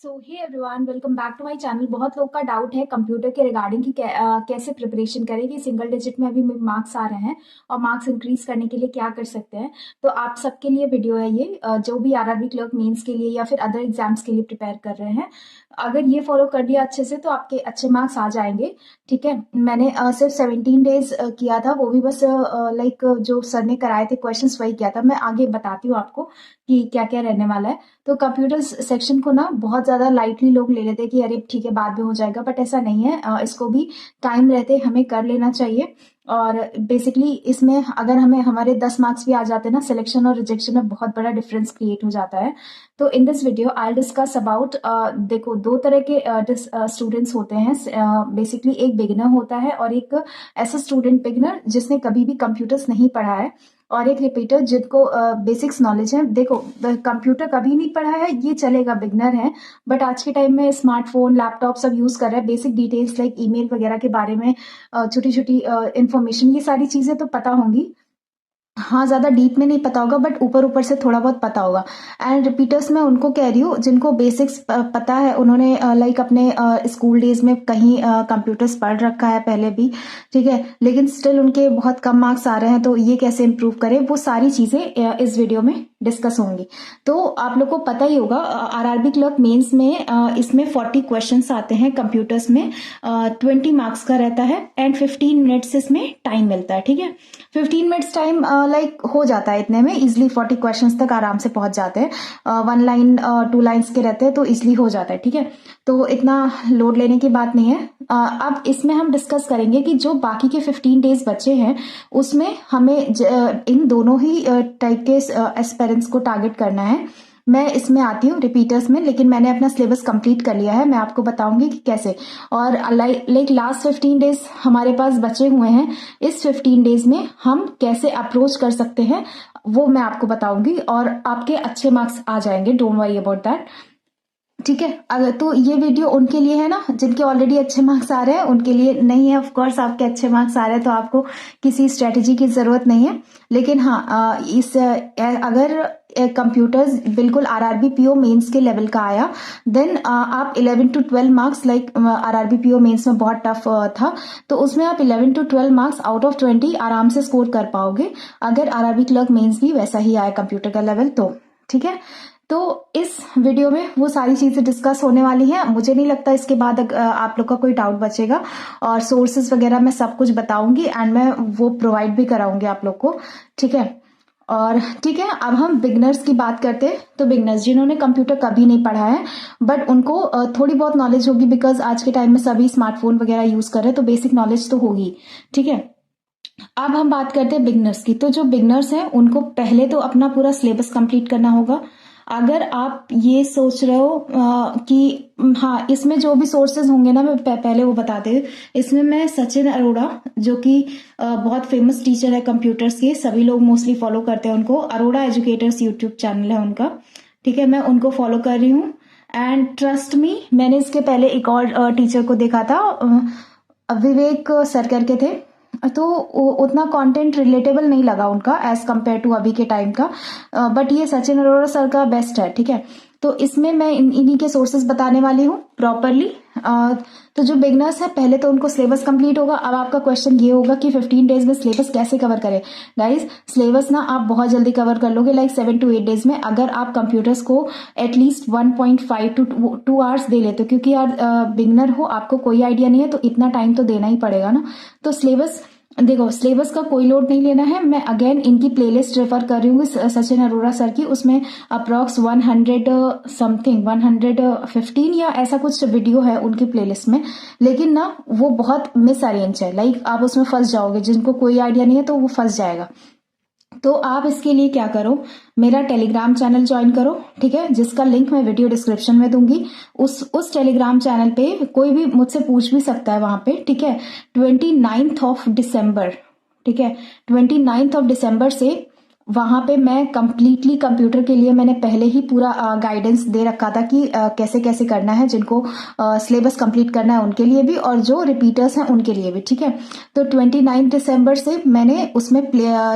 So hey everyone, welcome back to my channel. बहुत लोग का डाउट है कंप्यूटर के रिगार्डिंग कि कैसे प्रिपरेशन करें कि सिंगल डिजिट में अभी मार्क्स आ रहे हैं और मार्क्स इंक्रीज करने के लिए क्या कर सकते हैं। तो आप सबके लिए वीडियो है ये, जो भी आरआरबी क्लर्क मेंस के लिए या फिर अदर एग्जाम्स के लिए प्रिपेयर कर रहे हैं। अगर ये फॉलो कर लिया अच्छे से तो आपके अच्छे मार्क्स आ जाएंगे। ठीक है, मैंने सिर्फ 17 डेज किया था, वो भी बस लाइक जो सर ने कराए थे क्वेश्चंस वही किया था। मैं आगे बताती हूँ आपको कि क्या क्या रहने वाला है। तो कंप्यूटर सेक्शन को ना बहुत ज़्यादा लाइटली लोग ले लेते हैं कि अरे ठीक है बाद में हो जाएगा, बट ऐसा नहीं है। इसको भी टाइम रहते हमें कर लेना चाहिए। और बेसिकली इसमें अगर हमें हमारे 10 मार्क्स भी आ जाते हैं ना, सिलेक्शन और रिजेक्शन में बहुत बड़ा डिफरेंस क्रिएट हो जाता है। तो in this video I discuss about, देखो दो तरह के स्टूडेंट्स होते हैं। बेसिकली एक बिगिनर होता है और एक ऐसा स्टूडेंट बिगिनर जिसने कभी भी कंप्यूटर्स नहीं पढ़ा है, और एक रिपीटर जिनको बेसिक्स नॉलेज है। देखो कंप्यूटर कभी नहीं पढ़ा है ये चलेगा, बिगनर है, बट आज के टाइम में स्मार्टफोन लैपटॉप सब यूज कर रहे हैं। बेसिक डिटेल्स लाइक ईमेल वगैरह के बारे में छोटी छोटी इंफॉर्मेशन, ये सारी चीजें तो पता होंगी। हाँ, ज्यादा डीप में नहीं पता होगा बट ऊपर ऊपर से थोड़ा बहुत पता होगा। एंड रिपीटर्स मैं उनको कह रही हूँ जिनको बेसिक्स पता है, उन्होंने लाइक अपने स्कूल डेज में कहीं कंप्यूटर्स पढ़ रखा है पहले भी, ठीक है, लेकिन स्टिल उनके बहुत कम मार्क्स आ रहे हैं। तो ये कैसे इम्प्रूव करें, वो सारी चीजें इस वीडियो में डिस्कस होंगी। तो आप लोग को पता ही होगा आरआरबी क्लर्क मेंस में इसमें 40 क्वेश्चंस आते हैं कंप्यूटर्स में, 20 मार्क्स का रहता है एंड 15 मिनट्स इसमें टाइम मिलता है। ठीक है, 15 मिनट्स टाइम लाइक हो जाता है इतने में, इजिली 40 क्वेश्चंस तक आराम से पहुंच जाते हैं। 1 लाइन 2 लाइन्स के रहते हैं तो इजिली हो जाता है। ठीक है, तो इतना लोड लेने की बात नहीं है। अब इसमें हम डिस्कस करेंगे कि जो बाकी के 15 डेज बचे हैं उसमें हमें इन दोनों ही टाइप के एस्पेरेंट्स को टारगेट करना है। मैं इसमें आती हूँ रिपीटर्स में, लेकिन मैंने अपना सिलेबस कंप्लीट कर लिया है। मैं आपको बताऊंगी कि कैसे, और लाइक लास्ट 15 डेज हमारे पास बचे हुए हैं, इस 15 डेज में हम कैसे अप्रोच कर सकते हैं वो मैं आपको बताऊंगी, और आपके अच्छे मार्क्स आ जाएंगे, डोंट वरी अबाउट दैट। ठीक है, अगर तो ये वीडियो उनके लिए है ना जिनके ऑलरेडी अच्छे मार्क्स आ रहे हैं, उनके लिए नहीं है। ऑफ कोर्स आपके अच्छे मार्क्स आ रहे हैं तो आपको किसी स्ट्रेटेजी की जरूरत नहीं है, लेकिन हाँ अगर कंप्यूटर्स बिल्कुल आरआरबी पीओ मेंस के लेवल का आया, देन आप 11 to 12 marks, like RRB PO mains में बहुत टफ था, तो उसमें आप 11 to 12 मार्क्स आउट ऑफ 20 आराम से स्कोर कर पाओगे अगर आरआरबी क्लर्क मेंस भी वैसा ही आया कंप्यूटर का लेवल तो। ठीक है, तो इस वीडियो में वो सारी चीजें डिस्कस होने वाली हैं। मुझे नहीं लगता इसके बाद आप लोग का कोई डाउट बचेगा, और सोर्सेज वगैरह मैं सब कुछ बताऊंगी एंड मैं वो प्रोवाइड भी कराऊंगी आप लोग को। ठीक है, और ठीक है, अब हम बिगनर्स की बात करते हैं। तो बिगनर्स जिन्होंने कंप्यूटर कभी नहीं पढ़ा है बट उनको थोड़ी बहुत नॉलेज होगी, बिकॉज आज के टाइम में सभी स्मार्टफोन वगैरह यूज कर रहे हैं, तो बेसिक नॉलेज तो होगी। ठीक है, अब हम बात करते हैं बिगनर्स की। तो जो बिगनर्स हैं उनको पहले तो अपना पूरा सिलेबस कंप्लीट करना होगा। अगर आप ये सोच रहे हो कि हाँ इसमें जो भी सोर्सेज होंगे ना, मैं पहले वो बताते हैं। इसमें मैं सचिन अरोड़ा, जो कि बहुत फेमस टीचर है कंप्यूटर्स के, सभी लोग मोस्टली फॉलो करते हैं उनको, अरोड़ा एजुकेटर्स यूट्यूब चैनल है उनका। ठीक है, मैं उनको फॉलो कर रही हूँ एंड ट्रस्ट मी, मैंने इसके पहले एक और टीचर को देखा था, विवेक सर करके थे, तो उतना कंटेंट रिलेटेबल नहीं लगा उनका एज कंपेयर टू अभी के टाइम का, बट ये सचिन अरोड़ा सर का बेस्ट है। ठीक है, तो इसमें मैं इन्हीं के सोर्सेज बताने वाली हूँ प्रॉपरली। तो जो बिगनर्स है पहले तो उनको सिलेबस कंप्लीट होगा। अब आपका क्वेश्चन ये होगा कि 15 डेज में सिलेबस कैसे कवर करें। गाइज सिलेबस ना आप बहुत जल्दी कवर कर लोगे, लाइक 7 to 8 डेज में, अगर आप कंप्यूटर्स को एटलीस्ट 1.5 to 2 आवर्स दे लेते हो, क्योंकि यार बिगनर हो, आपको कोई आइडिया नहीं है, तो इतना टाइम तो देना ही पड़ेगा ना। तो सिलेबस देखो, सिलेबस का कोई लोड नहीं लेना है। मैं अगेन इनकी प्लेलिस्ट रेफर कर रही हूँ सचिन अरोड़ा सर की, उसमें अप्रॉक्स 100 समथिंग 115 या ऐसा कुछ वीडियो है उनकी प्लेलिस्ट में, लेकिन ना वो बहुत मिस अरेंज है, लाइक आप उसमें फंस जाओगे। जिनको कोई आइडिया नहीं है तो वो फंस जाएगा। तो आप इसके लिए क्या करो, मेरा टेलीग्राम चैनल ज्वाइन करो। ठीक है, जिसका लिंक मैं वीडियो डिस्क्रिप्शन में दूंगी। उस टेलीग्राम चैनल पे कोई भी मुझसे पूछ भी सकता है वहां पे। ठीक है, 29th of December, ठीक है, 29th of December से वहाँ पे मैं कंप्लीटली कंप्यूटर के लिए मैंने पहले ही पूरा गाइडेंस दे रखा था कि कैसे कैसे करना है, जिनको सिलेबस कंप्लीट करना है उनके लिए भी और जो रिपीटर्स हैं उनके लिए भी, ठीक है। तो 29 दिसंबर से मैंने उसमें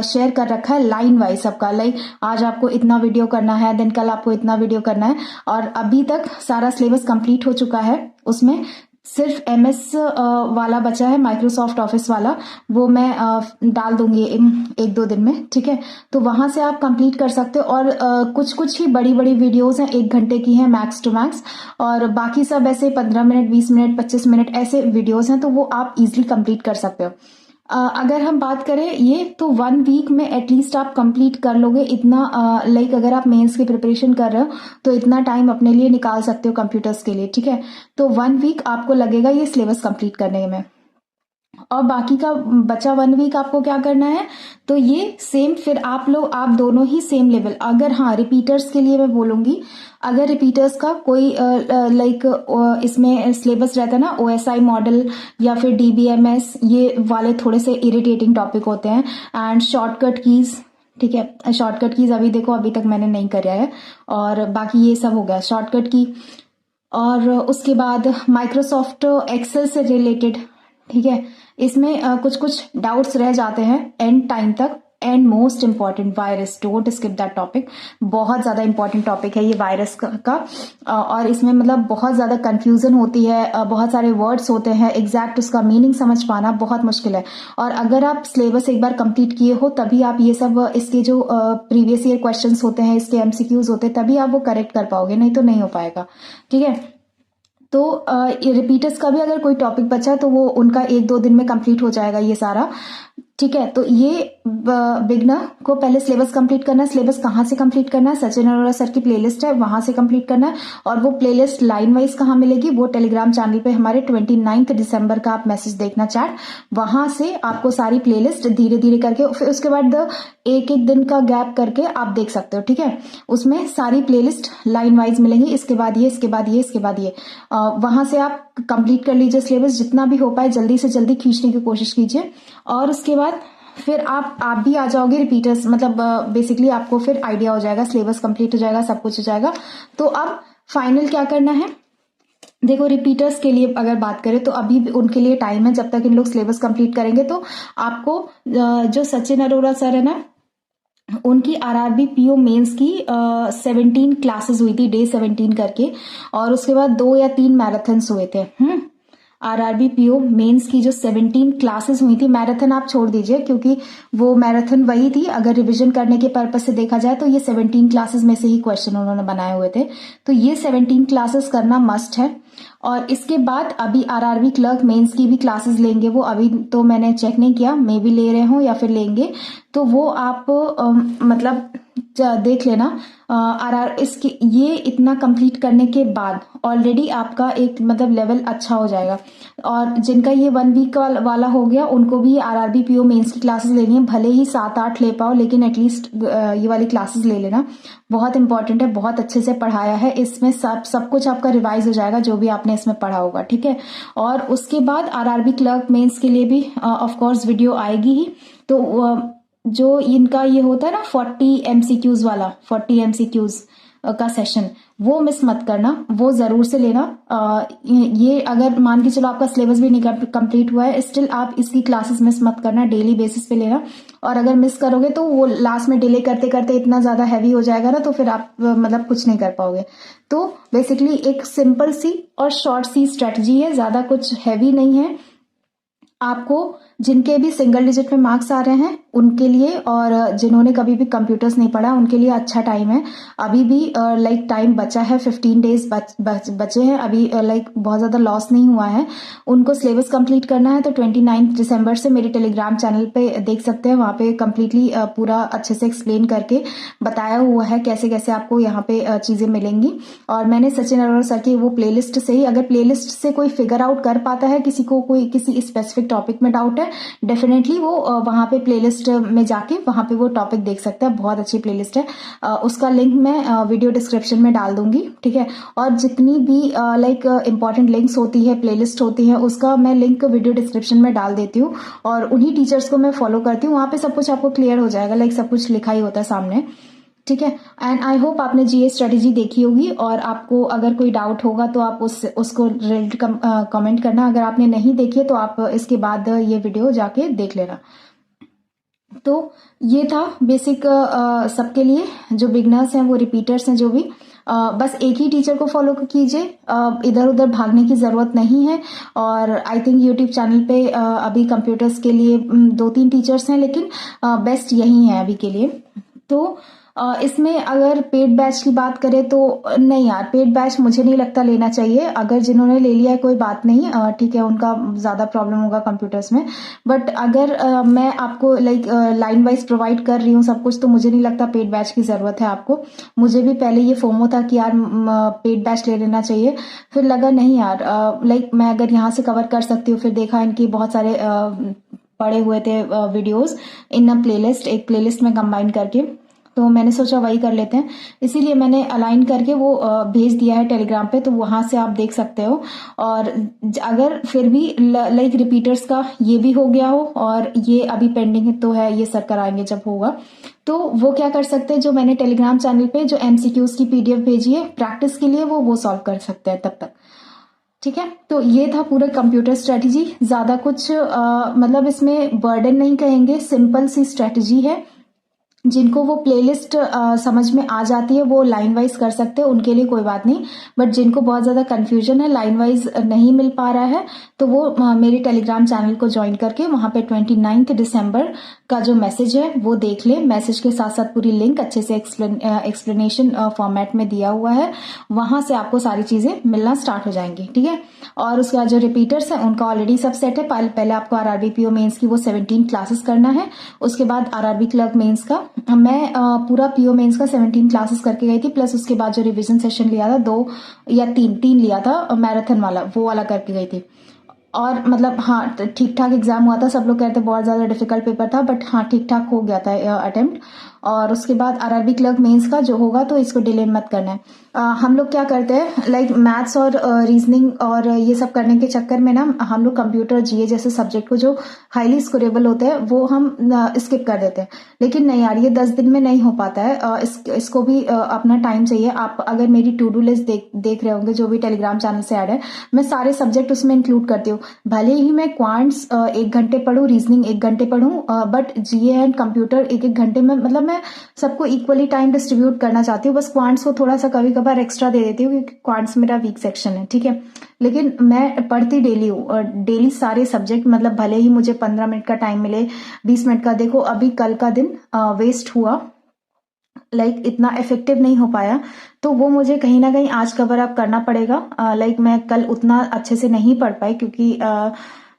शेयर कर रखा है लाइन वाइज सबका, लाइक आज आपको इतना वीडियो करना है, देन कल आपको इतना वीडियो करना है, और अभी तक सारा सिलेबस कंप्लीट हो चुका है। उसमें सिर्फ MS वाला बचा है, माइक्रोसॉफ्ट ऑफिस वाला, वो मैं डाल दूंगी 1-2 दिन में, ठीक है। तो वहां से आप कंप्लीट कर सकते हो, और कुछ कुछ ही बड़ी बड़ी वीडियोस हैं, 1 घंटे की हैं मैक्स टू मैक्स, और बाकी सब ऐसे 15 मिनट, 20 मिनट, 25 मिनट ऐसे वीडियोस हैं, तो वो आप इजीली कंप्लीट कर सकते हो। अगर हम बात करें ये, तो 1 वीक में एटलीस्ट आप कंप्लीट कर लोगे इतना, लाइक अगर आप मेंस की प्रिपरेशन कर रहे हो तो इतना टाइम अपने लिए निकाल सकते हो कंप्यूटर्स के लिए, ठीक है। तो 1 वीक आपको लगेगा ये सिलेबस कंप्लीट करने में, और बाकी का बचा 1 वीक आपको क्या करना है, तो ये सेम फिर आप दोनों ही सेम लेवल, अगर हाँ रिपीटर्स के लिए मैं बोलूंगी, अगर रिपीटर्स का कोई लाइक इसमें सिलेबस रहता है ना, OSI मॉडल या फिर DBMS, ये वाले थोड़े से इरिटेटिंग टॉपिक होते हैं, एंड शॉर्टकट कीज, ठीक है। शॉर्टकट कीज अभी देखो अभी तक मैंने नहीं कराया है, और बाकी ये सब हो गया शॉर्टकट की, और उसके बाद माइक्रोसॉफ्ट एक्सेल से रिलेटेड, ठीक है। इसमें कुछ कुछ डाउट्स रह जाते हैं एंड टाइम तक, and most important virus, don't skip that topic, बहुत ज्यादा इंपॉर्टेंट टॉपिक है ये वायरस का, और इसमें मतलब बहुत ज्यादा कंफ्यूजन होती है, बहुत सारे वर्ड्स होते हैं, एग्जैक्ट उसका मीनिंग समझ पाना बहुत मुश्किल है, और अगर आप सिलेबस एक बार कंप्लीट किए हो तभी आप ये सब इसके जो प्रीवियस ईयर क्वेश्चंस होते हैं, इसके MCQs होते हैं, तभी आप वो करेक्ट कर पाओगे, नहीं तो नहीं हो पाएगा, ठीक है। तो रिपीटर्स का भी अगर कोई टॉपिक बचा है तो वो उनका 1-2 दिन में कंप्लीट हो जाएगा ये सारा, ठीक है। तो ये बिगनर को पहले सिलेबस कंप्लीट करना है। सिलेबस कहाँ से कंप्लीट करना है, सचिन अरोड़ा सर की प्लेलिस्ट है वहां से कंप्लीट करना है, और वो प्लेलिस्ट लाइन वाइज कहाँ मिलेगी, वो टेलीग्राम चैनल पे हमारे 29 दिसंबर का आप मैसेज देखना चैट, वहां से आपको सारी प्लेलिस्ट धीरे धीरे करके, फिर उसके बाद 1-1 दिन का गैप करके आप देख सकते हो, ठीक है। उसमें सारी प्लेलिस्ट लाइन वाइज मिलेंगी, इसके बाद ये, इसके बाद ये, इसके बाद ये, वहां से आप कंप्लीट कर लीजिए सिलेबस, जितना भी हो पाए जल्दी से जल्दी खींचने की कोशिश कीजिए, और उसके बाद फिर आप भी आ जाओगे रिपीटर्स, मतलब बेसिकली आपको फिर आइडिया हो जाएगा, सिलेबस कंप्लीट हो जाएगा, सब कुछ हो जाएगा। तो अब फाइनल क्या करना है, देखो रिपीटर्स के लिए अगर बात करें तो अभी उनके लिए टाइम है, जब तक इन लोग सिलेबस कंप्लीट करेंगे। तो आपको जो सचिन अरोड़ा सर है ना, उनकी RRB PO मेंस की 17 क्लासेस हुई थी, डे 17 करके, और उसके बाद 2 या 3 मैराथन्स हुए थे। RRB PO मेंस की जो 17 क्लासेस हुई थी, मैराथन आप छोड़ दीजिए क्योंकि वो मैराथन वही थी, अगर रिवीजन करने के पर्पज से देखा जाए तो ये 17 क्लासेस में से ही क्वेश्चन उन्होंने बनाए हुए थे, तो ये 17 क्लासेस करना मस्ट है। और इसके बाद अभी RRB क्लर्क मेंस की भी क्लासेस लेंगे वो, अभी तो मैंने चेक नहीं किया, मे भी ले रहे हो या फिर लेंगे, तो वो आप मतलब देख लेना। इसके ये इतना कंप्लीट करने के बाद ऑलरेडी आपका एक मतलब लेवल अच्छा हो जाएगा, और जिनका ये 1 वीक वाला हो गया उनको भी RRB PO मेंस की क्लासेस लेनी है, भले ही 7-8 ले पाओ, लेकिन एटलीस्ट ये वाली क्लासेस ले लेना, बहुत इंपॉर्टेंट है, बहुत अच्छे से पढ़ाया है, इसमें सब कुछ आपका रिवाइज हो जाएगा जो भी आपने इसमें पढ़ा होगा, ठीक है। और उसके बाद RRB क्लर्क मेंस के लिए भी ऑफ कोर्स वीडियो आएगी ही, तो जो इनका ये होता है ना 40 MCQs वाला, 40 MCQs का सेशन, वो मिस मत करना, वो जरूर से लेना। ये अगर मान के चलो आपका सिलेबस भी नहीं कंप्लीट हुआ है, स्टिल आप इसकी क्लासेस मिस मत करना, डेली बेसिस पे लेना, और अगर मिस करोगे तो वो लास्ट में डिले करते करते इतना ज्यादा हैवी हो जाएगा ना, तो फिर आप मतलब कुछ नहीं कर पाओगे। तो बेसिकली एक सिंपल सी और शॉर्ट सी स्ट्रेटजी है, ज्यादा कुछ हैवी नहीं है। आपको जिनके भी सिंगल डिजिट में मार्क्स आ रहे हैं उनके लिए, और जिन्होंने कभी भी कंप्यूटर्स नहीं पढ़ा उनके लिए अच्छा टाइम है, अभी भी लाइक टाइम बचा है, 15 डेज बचे हैं अभी, लाइक बहुत ज़्यादा लॉस नहीं हुआ है। उनको सिलेबस कंप्लीट करना है तो 29 दिसंबर से मेरे टेलीग्राम चैनल पे देख सकते हैं, वहाँ पे कम्प्लीटली पूरा अच्छे से एक्सप्लेन करके बताया हुआ है कैसे कैसे आपको यहाँ पे चीज़ें मिलेंगी। और मैंने सचिन अरोड़ा सर की वो प्लेलिस्ट से ही, अगर प्लेलिस्ट से कोई फिगर आउट कर पाता है, किसी को कोई किसी स्पेसिफिक टॉपिक में डाउट है है, डेफिनेटली वो वहाँ पे प्लेलिस्ट में जाके वहाँ पे वो टॉपिक देख सकता है। बहुत अच्छी प्लेलिस्ट है, उसका लिंक मैं वीडियो डिस्क्रिप्शन में डाल दूंगी, ठीक है। और जितनी भी लाइक इंपॉर्टेंट लिंक्स होती है, प्लेलिस्ट होती है, उसका मैं लिंक वीडियो डिस्क्रिप्शन में डाल देती हूँ और उन्हीं टीचर्स को मैं फॉलो करती हूँ। वहाँ पे सब कुछ आपको क्लियर हो जाएगा, लाइक सब कुछ लिखा ही होता है सामने, ठीक है। एंड आई होप आपने जीए स्ट्रेटेजी देखी होगी और आपको अगर कोई डाउट होगा तो आप उसको रिलेटेड कमेंट करना। अगर आपने नहीं देखी है तो आप इसके बाद ये वीडियो जाके देख लेना। तो ये था बेसिक सबके लिए, जो बिगनर्स हैं, वो रिपीटर्स हैं, जो भी बस एक ही टीचर को फॉलो कीजिए, इधर उधर भागने की ज़रूरत नहीं है। और आई थिंक यूट्यूब चैनल पे अभी कंप्यूटर्स के लिए 2-3 टीचर्स हैं, लेकिन बेस्ट यही है अभी के लिए। तो इसमें अगर पेड बैच की बात करें तो नहीं यार, पेड बैच मुझे नहीं लगता लेना चाहिए। अगर जिन्होंने ले लिया है कोई बात नहीं, ठीक है, उनका ज़्यादा प्रॉब्लम होगा कंप्यूटर्स में। बट अगर मैं आपको लाइक लाइन वाइज प्रोवाइड कर रही हूँ सब कुछ, तो मुझे नहीं लगता पेड बैच की ज़रूरत है आपको। मुझे भी पहले ये फोमो था कि यार पेड बैच ले लेना चाहिए, फिर लगा नहीं यार, लाइक मैं अगर यहाँ से कवर कर सकती हूँ। फिर देखा इनकी बहुत सारे पड़े हुए थे वीडियोस इन अ प्लेलिस्ट, एक प्लेलिस्ट में कंबाइन करके, तो मैंने सोचा वही कर लेते हैं। इसीलिए मैंने अलाइन करके वो भेज दिया है टेलीग्राम पे, तो वहां से आप देख सकते हो। और अगर फिर भी लाइक रिपीटर्स का ये भी हो गया हो और ये अभी पेंडिंग तो है, ये सर कराएंगे जब होगा, तो वो क्या कर सकते हैं, जो मैंने टेलीग्राम चैनल पे जो एमसीक्यूज की पीडीएफ भेजी है प्रैक्टिस के लिए, वो सॉल्व कर सकते हैं तब तक, ठीक है। तो ये था पूरा कंप्यूटर स्ट्रेटेजी। ज्यादा कुछ मतलब इसमें बर्डन नहीं कहेंगे, सिंपल सी स्ट्रेटेजी है। जिनको वो प्लेलिस्ट समझ में आ जाती है वो लाइन वाइज कर सकते हैं, उनके लिए कोई बात नहीं। बट जिनको बहुत ज़्यादा कंफ्यूजन है, लाइन वाइज नहीं मिल पा रहा है, तो वो मेरे टेलीग्राम चैनल को ज्वाइन करके वहाँ पे 29 दिसंबर का जो मैसेज है वो देख ले। मैसेज के साथ साथ पूरी लिंक अच्छे से एक्सप्लेनेशन फॉर्मेट में दिया हुआ है, वहां से आपको सारी चीज़ें मिलना स्टार्ट हो जाएंगी, ठीक है। और उसके बाद जो रिपीटर्स है उनका ऑलरेडी सब सेट है। पहले आपको आरआरबी पीओ मेंस की वो 17 क्लासेस करना है, उसके बाद आरआरबी क्लर्क मेंस का मैं पूरा पीओ मेंस का 17 क्लासेस करके गई थी, प्लस उसके बाद जो रिवीजन सेशन लिया था 2 या 3 लिया था मैराथन वाला, वो वाला करके गई थी। और मतलब हाँ, ठीक ठाक एग्जाम हुआ था। सब लोग कहते बहुत ज्यादा डिफिकल्ट पेपर था, बट हाँ ठीक ठाक हो गया था अटेम्प्ट। और उसके बाद आरआरबी क्लर्क मेंस का जो होगा तो इसको डिले मत करना है। हम लोग क्या करते हैं, लाइक मैथ्स और रीजनिंग और ये सब करने के चक्कर में ना, हम लोग कंप्यूटर जीए जैसे सब्जेक्ट को जो हाईली स्कोरेबल होते हैं वो हम स्किप कर देते हैं। लेकिन नहीं यार, ये 10 दिन में नहीं हो पाता है। इसको भी अपना टाइम चाहिए। आप अगर मेरी टू डू लिस्ट देख रहे होंगे जो भी टेलीग्राम चैनल से ऐड है, मैं सारे सब्जेक्ट उसमें इंक्लूड करती हूँ। भले ही मैं क्वांट्स 1 घंटे पढ़ूँ, रीजनिंग 1 घंटे पढ़ूँ, बट जीए एंड कंप्यूटर 1-1 घंटे में, मतलब मैं सबको इक्वली टाइम डिस्ट्रीब्यूट करना चाहती हूँ। बस क्वांट्स को थोड़ा सा कभी कभार एक्स्ट्रा दे देती हूँ क्योंकि क्वांट्स मेरा वीक सेक्शन है, ठीक है। लेकिन मैं पढ़ती डेली हूँ, डेली सारे सब्जेक्ट, मतलब भले ही मुझे 15 मिनट का टाइम मिले, 20 मिनट का। देखो अभी कल का दिन वेस्ट हुआ, लाइक इतना इफेक्टिव नहीं हो पाया, तो वो मुझे कहीं ना कहीं आज कवर अप करना पड़ेगा। लाइक मैं कल उतना अच्छे से नहीं पढ़ पाई क्योंकि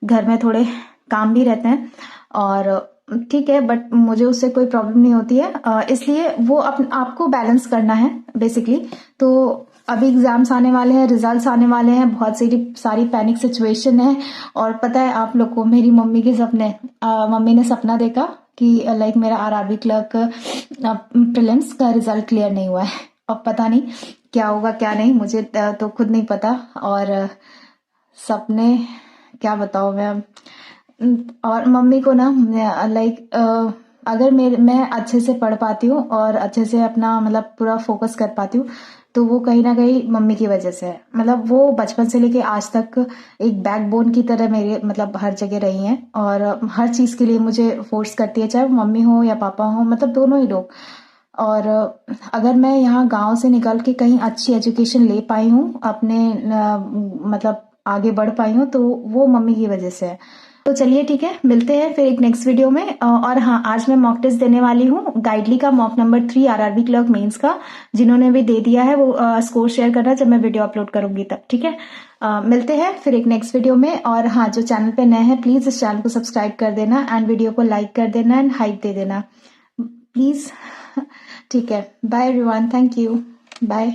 घर में थोड़े काम भी रहते हैं, और ठीक है, बट मुझे उससे कोई प्रॉब्लम नहीं होती है। इसलिए वो आपको बैलेंस करना है बेसिकली। तो अभी एग्जाम्स आने वाले हैं, रिजल्ट्स आने वाले हैं, बहुत सारी पैनिक सिचुएशन है। और पता है आप लोग को, मेरी मम्मी के सपने, मम्मी ने सपना देखा कि लाइक मेरा आरआरबी क्लर्क प्रीलिम्स का रिजल्ट क्लियर नहीं हुआ है। अब पता नहीं क्या होगा क्या नहीं, मुझे तो खुद नहीं पता। और सपने क्या बताऊं मैं। और मम्मी को ना लाइक अगर मैं अच्छे से पढ़ पाती हूँ और अच्छे से अपना मतलब पूरा फोकस कर पाती हूँ, तो वो कहीं ना कहीं मम्मी की वजह से है। मतलब वो बचपन से लेके आज तक एक बैकबोन की तरह मेरे मतलब हर जगह रही हैं, और हर चीज़ के लिए मुझे फोर्स करती है, चाहे वो मम्मी हो या पापा हो, मतलब दोनों ही लोग। और अगर मैं यहाँ गांव से निकल के कहीं अच्छी एजुकेशन ले पाई हूँ, अपने मतलब आगे बढ़ पाई हूँ, तो वो मम्मी की वजह से है। तो चलिए ठीक है, मिलते हैं फिर एक नेक्स्ट वीडियो में। और हाँ, आज मैं मॉक टेस्ट देने वाली हूँ गाइडली का, mock number 3 RRB clerk mains का। जिन्होंने भी दे दिया है वो स्कोर शेयर करना जब मैं वीडियो अपलोड करूंगी तब, ठीक है। मिलते हैं फिर एक नेक्स्ट वीडियो में। और हाँ, जो चैनल पे नए हैं प्लीज इस चैनल को सब्सक्राइब कर देना एंड वीडियो को लाइक कर देना एंड हाइप दे देना प्लीज। ठीक है, bye everyone, thank you, bye.